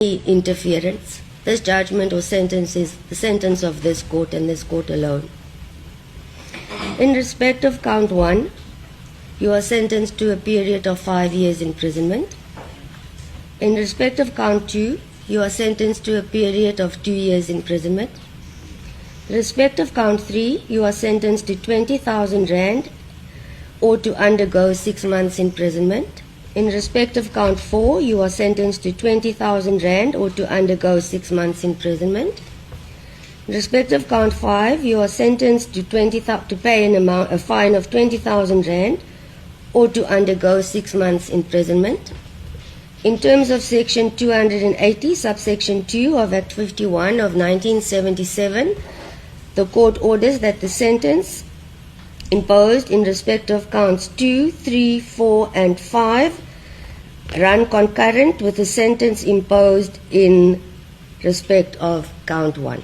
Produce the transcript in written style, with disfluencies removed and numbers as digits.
interference. This judgment or sentence is the sentence of this court and this court alone. In respect of count 1, you are sentenced to a period of 5 years imprisonment. In respect of count 2, you are sentenced to a period of 2 years imprisonment. In respect of count 3, you are sentenced to 20,000 rand or to undergo 6 months imprisonment. In respect of count 4, you are sentenced to 20,000 rand or to undergo 6 months imprisonment. In respect of count 5, you are sentenced to pay a fine of 20,000 rand or to undergo 6 months imprisonment. In terms of section 280, subsection 2 of Act 51 of 1977, the court orders that the sentence imposed in respect of counts 2, 3, 4, and 5 run concurrent with the sentence imposed in respect of count 1.